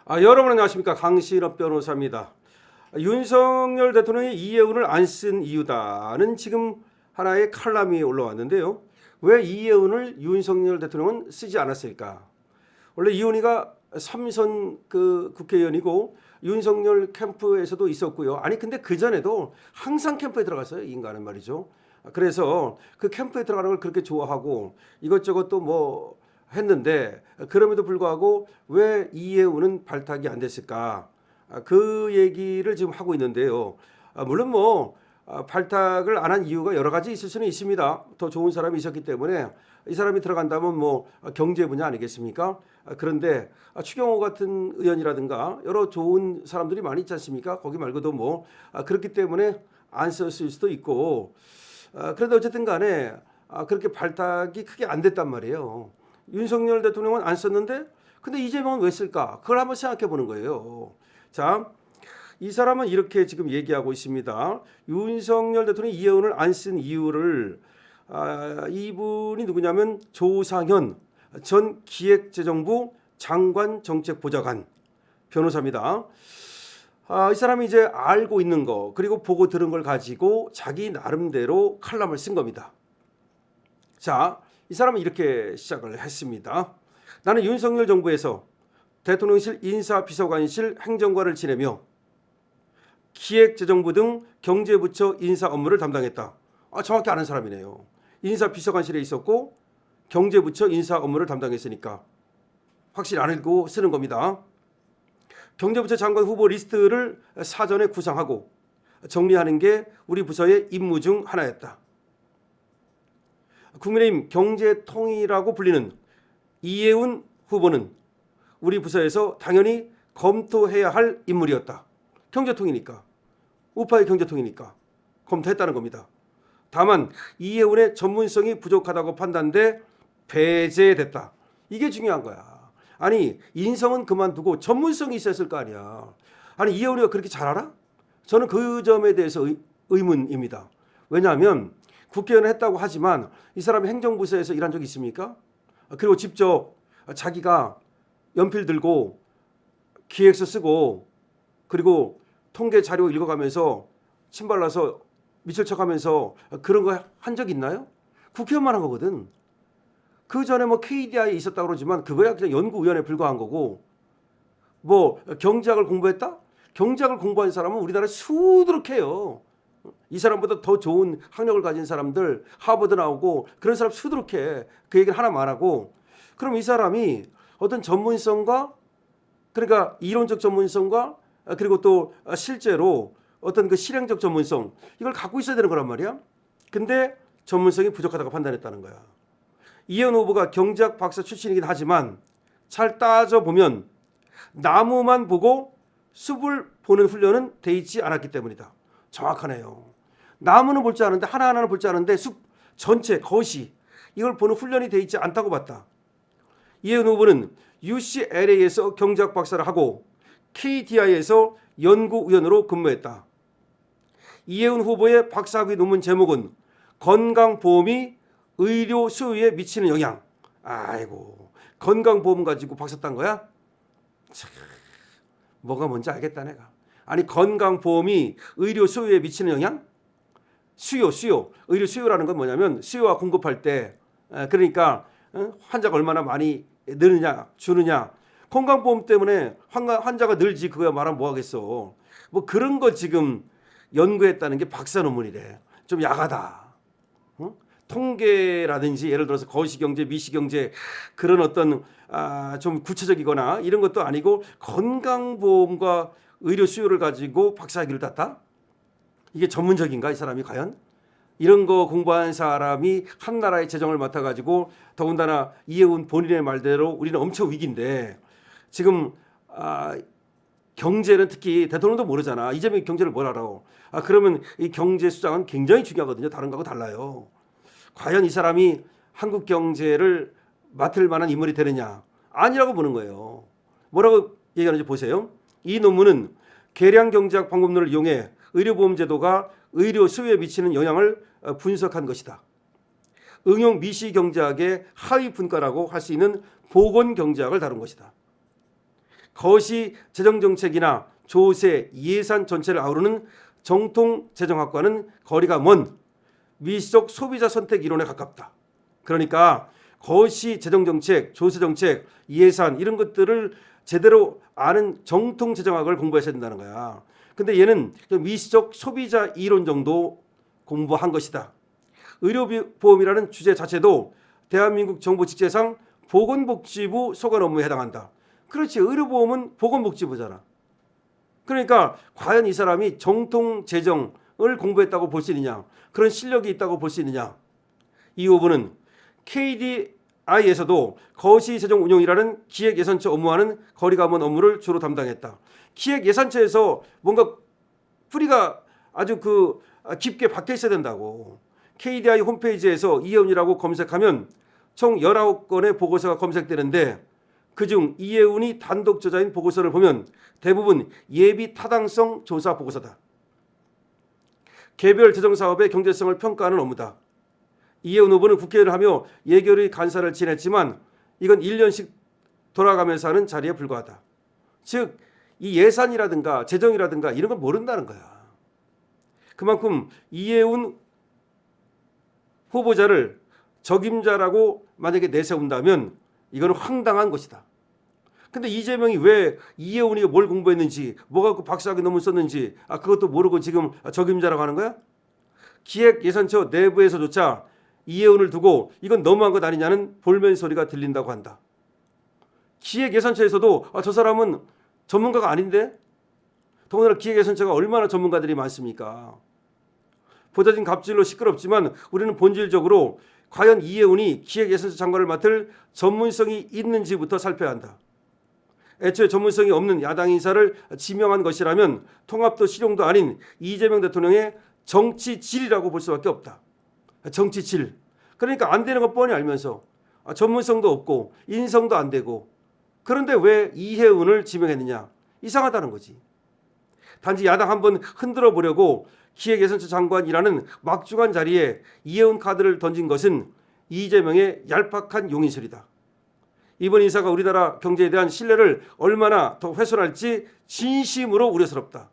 여러분 안녕하십니까? 강신업 변호사입니다. 윤석열 대통령이 이해운을 안 쓴 이유다는 지금 하나의 칼럼이 올라왔는데요. 왜 이해운을 윤석열 대통령은 쓰지 않았을까? 원래 이해운이가 삼선 국회의원이고 윤석열 캠프에서도 있었고요. 아니 근데 그 전에도 항상 캠프에 들어갔어요. 이 인간은 말이죠. 그래서 그 캠프에 들어가는 걸 그렇게 좋아하고 이것저것 또 뭐 했는데 그럼에도 불구하고 왜 이해운은 발탁이 안 됐을까? 그 얘기를 지금 하고 있는데요. 물론 뭐 발탁을 안 한 이유가 여러 가지 있을 수는 있습니다. 더 좋은 사람이 있었기 때문에 이 사람이 들어간다면 뭐 경제 분야 아니겠습니까? 그런데 추경호 같은 의원이라든가 여러 좋은 사람들이 많이 있지 않습니까? 거기 말고도 뭐 그렇기 때문에 안 썼을 수도 있고 그런데 어쨌든 간에 그렇게 발탁이 크게 안 됐단 말이에요. 윤석열 대통령은 안 썼는데 근데 이재명은 왜 쓸까? 그걸 한번 생각해 보는 거예요. 자, 이 사람은 이렇게 지금 얘기하고 있습니다. 윤석열 대통령이 이해운을 안 쓴 이유를 이분이 누구냐면 조상현 전 기획재정부 장관 정책보좌관 변호사입니다. 이 사람이 이제 알고 있는 거 그리고 보고 들은 걸 가지고 자기 나름대로 칼럼을 쓴 겁니다. 자, 이 사람은 이렇게 시작을 했습니다. 나는 윤석열 정부에서 대통령실 인사비서관실 행정관을 지내며 기획재정부 등 경제부처 인사 업무를 담당했다. 정확히 아는 사람이네요. 인사비서관실에 있었고 경제부처 인사 업무를 담당했으니까 확실히 안 읽고 쓰는 겁니다. 경제부처 장관 후보 리스트를 사전에 구상하고 정리하는 게 우리 부서의 임무 중 하나였다. 국민의힘 경제통이라고 불리는 이해운 후보는 우리 부서에서 당연히 검토해야 할 인물이었다. 경제통이니까. 우파의 경제통이니까 검토했다는 겁니다. 다만 이해운의 전문성이 부족하다고 판단돼 배제됐다. 이게 중요한 거야. 아니 인성은 그만두고 전문성이 있었을 거 아니야. 아니 이해운이가 그렇게 잘 알아? 저는 그 점에 대해서 의문입니다. 왜냐하면 국회의원을 했다고 하지만 이 사람이 행정부서에서 일한 적이 있습니까? 그리고 직접 자기가 연필 들고 기획서 쓰고 그리고 통계 자료 읽어가면서 침 발라서 미칠 척하면서 그런 거 한 적 있나요? 국회의원만 한 거거든. 그 전에 뭐 KDI에 있었다고 그러지만 그거야 그냥 연구위원회에 불과한 거고 뭐 경제학을 공부했다? 경제학을 공부한 사람은 우리나라에 수두룩해요. 이 사람보다 더 좋은 학력을 가진 사람들 하버드 나오고 그런 사람 수두룩해. 그 얘기를 하나만 하고 그럼 이 사람이 어떤 전문성과 그러니까 이론적 전문성과 그리고 또 실제로 어떤 그 실행적 전문성 이걸 갖고 있어야 되는 거란 말이야. 근데 전문성이 부족하다고 판단했다는 거야. 이해운 후보가 경제학 박사 출신이긴 하지만 잘 따져보면 나무만 보고 숲을 보는 훈련은 돼 있지 않았기 때문이다. 정확하네요. 나무는 볼 줄 아는데 하나하나는 볼 줄 아는데 숲 전체 거시 이걸 보는 훈련이 돼 있지 않다고 봤다. 이해운 후보는 UCLA에서 경제학 박사를 하고 KDI에서 연구위원으로 근무했다. 이해운 후보의 박사학위 논문 제목은 건강보험이 의료 수요에 미치는 영향. 아이고 건강보험 가지고 박사 딴 거야? 참, 뭐가 뭔지 알겠다 내가. 아니 건강보험이 의료 수요에 미치는 영향? 수요. 의료 수요라는 건 뭐냐면 수요와 공급할 때 그러니까 환자가 얼마나 많이 느느냐 주느냐. 건강보험 때문에 환자가 늘지 그거야 말하면 뭐하겠어. 뭐 그런 거 지금 연구했다는 게 박사 논문이래. 좀 야하다. 통계라든지 예를 들어서 거시경제 미시경제 그런 어떤 좀 구체적이거나 이런 것도 아니고 건강보험과 의료 수요를 가지고 박사학위를 땄다? 이게 전문적인가 이 사람이 과연? 이런 거 공부한 사람이 한 나라의 재정을 맡아가지고 더군다나 이해운 본인의 말대로 우리는 엄청 위기인데 지금 경제는 특히 대통령도 모르잖아. 이재명이 경제를 뭘 알아. 그러면 이 경제 수장은 굉장히 중요하거든요. 다른 거하고 달라요. 과연 이 사람이 한국 경제를 맡을 만한 인물이 되느냐. 아니라고 보는 거예요. 뭐라고 얘기하는지 보세요. 이 논문은 계량경제학 방법론을 이용해 의료보험제도가 의료 수요에 미치는 영향을 분석한 것이다. 응용 미시경제학의 하위 분과라고 할 수 있는 보건경제학을 다룬 것이다. 거시 재정정책이나 조세, 예산 전체를 아우르는 정통재정학과는 거리가 먼 미시적 소비자 선택 이론에 가깝다. 그러니까 거시 재정정책, 조세정책, 예산 이런 것들을 제대로 아는 정통재정학을 공부하셔야 된다는 거야. 근데 얘는 미시적 소비자 이론 정도 공부한 것이다. 의료보험이라는 주제 자체도 대한민국 정부 직제상 보건복지부 소관 업무에 해당한다. 그렇지. 의료보험은 보건복지부잖아. 그러니까 과연 이 사람이 정통재정을 공부했다고 볼 수 있느냐, 그런 실력이 있다고 볼 수 있느냐. 이 후보는 KDI에서도 거시재정운용이라는 기획예산처 업무와는 거리가 먼 업무를 주로 담당했다. 기획예산처에서 뭔가 뿌리가 아주 깊게 박혀 있어야 된다고. KDI 홈페이지에서 이혜훈이라고 검색하면 총 19건의 보고서가 검색되는데 그중 이혜훈이 단독 저자인 보고서를 보면 대부분 예비 타당성 조사 보고서다. 개별 재정사업의 경제성을 평가하는 업무다. 이혜훈 후보는 국회의원을 하며 예결위 간사를 지냈지만 이건 1년씩 돌아가면서 하는 자리에 불과하다. 즉 이 예산이라든가 재정이라든가 이런 건 모른다는 거야. 그만큼 이혜훈 후보자를 적임자라고 만약에 내세운다면 이거는 황당한 것이다. 근데 이재명이 왜 이혜훈이 뭘 공부했는지, 뭐가 박사학위 논문 썼는지 그것도 모르고 지금 적임자라고 하는 거야? 기획예산처 내부에서조차 이혜훈을 두고 이건 너무한 것 아니냐는 볼멘 소리가 들린다고 한다. 기획예산처에서도 저 사람은 전문가가 아닌데? 더군다나 기획예산처가 얼마나 전문가들이 많습니까? 보다진 갑질로 시끄럽지만 우리는 본질적으로 과연 이혜훈이 기획예산처 장관을 맡을 전문성이 있는지부터 살펴야 한다. 애초에 전문성이 없는 야당 인사를 지명한 것이라면 통합도 실용도 아닌 이재명 대통령의 정치질이라고 볼 수밖에 없다. 정치질. 그러니까 안 되는 거 뻔히 알면서 전문성도 없고 인성도 안 되고 그런데 왜 이혜훈을 지명했느냐. 이상하다는 거지. 단지 야당 한번 흔들어 보려고 기획예산처 장관이라는 막중한 자리에 이혜훈 카드를 던진 것은 이재명의 얄팍한 용인술이다. 이번 인사가 우리나라 경제에 대한 신뢰를 얼마나 더 훼손할지 진심으로 우려스럽다.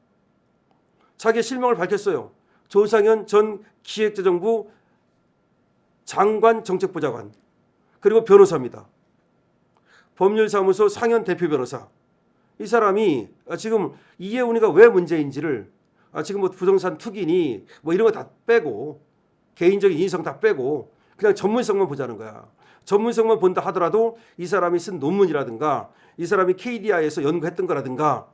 자기의 실명을 밝혔어요. 조상현 전 기획재정부 장관 정책보좌관 그리고 변호사입니다. 법률사무소 상현 대표 변호사. 이 사람이 지금 이혜훈이가 왜 문제인지를 지금 부동산 투기니 이런 거 다 빼고 개인적인 인성 다 빼고 그냥 전문성만 보자는 거야. 전문성만 본다 하더라도 이 사람이 쓴 논문이라든가 이 사람이 KDI에서 연구했던 거라든가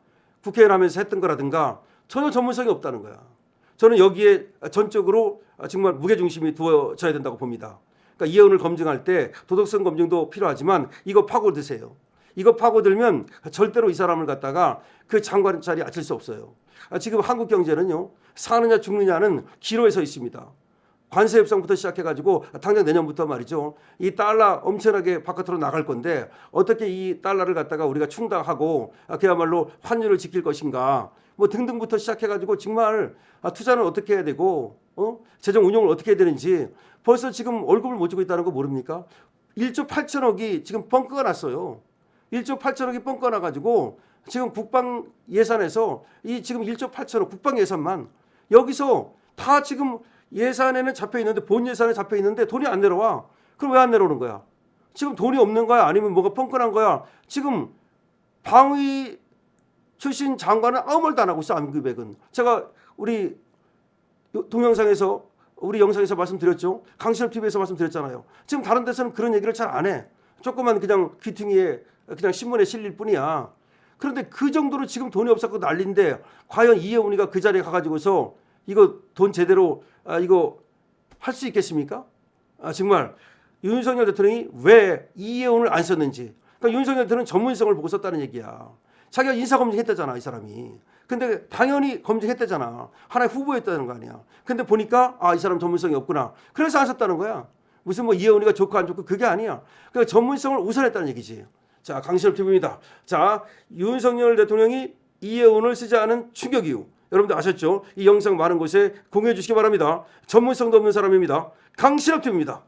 국회의원 하면서 했던 거라든가 전혀 전문성이 없다는 거야. 저는 여기에 전적으로 정말 무게중심이 두어져야 된다고 봅니다. 그러니까 이혜훈을 검증할 때 도덕성 검증도 필요하지만 이거 파고드세요. 이거 파고들면 절대로 이 사람을 갖다가 그 장관 자리에 앉힐 수 없어요. 지금 한국 경제는요. 사느냐 죽느냐는 기로에 서 있습니다. 관세 협상부터 시작해가지고 당장 내년부터 말이죠. 이 달러 엄청나게 바깥으로 나갈 건데 어떻게 이 달러를 갖다가 우리가 충당하고 그야말로 환율을 지킬 것인가 등등부터 시작해가지고 정말 투자는 어떻게 해야 되고 재정 운용을 어떻게 해야 되는지 벌써 지금 월급을 못 주고 있다는 거 모릅니까? 1조 8천억이 지금 뻥크가 났어요. 1조 8천억이 뻥크가 나가지고 지금 국방 예산에서 이 지금 1조 8천억 국방 예산만 여기서 다 지금 예산에는 잡혀 있는데 본 예산에 잡혀 있는데 돈이 안 내려와. 그럼 왜 안 내려오는 거야? 지금 돈이 없는 거야? 아니면 뭐가 뻥끗한 거야? 지금 방위 출신 장관은 아무 말도 안 하고 있어. 안규백은. 제가 우리 동영상에서 우리 영상에서 말씀드렸죠. 강신업 TV에서 말씀드렸잖아요. 지금 다른 데서는 그런 얘기를 잘 안 해. 조금만 그냥 귀퉁이에 그냥 신문에 실릴 뿐이야. 그런데 그 정도로 지금 돈이 없었고 난리인데 과연 이혜훈이가 그 자리에 가가지고서 이거 돈 제대로 이거 할 수 있겠습니까? 정말 윤석열 대통령이 왜 이혜훈을 안 썼는지. 그러니까 윤석열 대통령은 전문성을 보고 썼다는 얘기야. 자기가 인사검증했다잖아 이 사람이. 근데 당연히 검증했다잖아. 하나의 후보였다는 거 아니야. 근데 보니까 이 사람 전문성이 없구나. 그래서 안 썼다는 거야. 무슨 이혜훈이가 좋고 안 좋고 그게 아니야. 그러니까 전문성을 우선했다는 얘기지. 자, 강신업 TV입니다. 자, 윤석열 대통령이 이혜훈을 쓰지 않은 충격 이유. 여러분들 아셨죠? 이 영상 많은 곳에 공유해 주시기 바랍니다. 전문성도 없는 사람입니다. 강신업 TV입니다.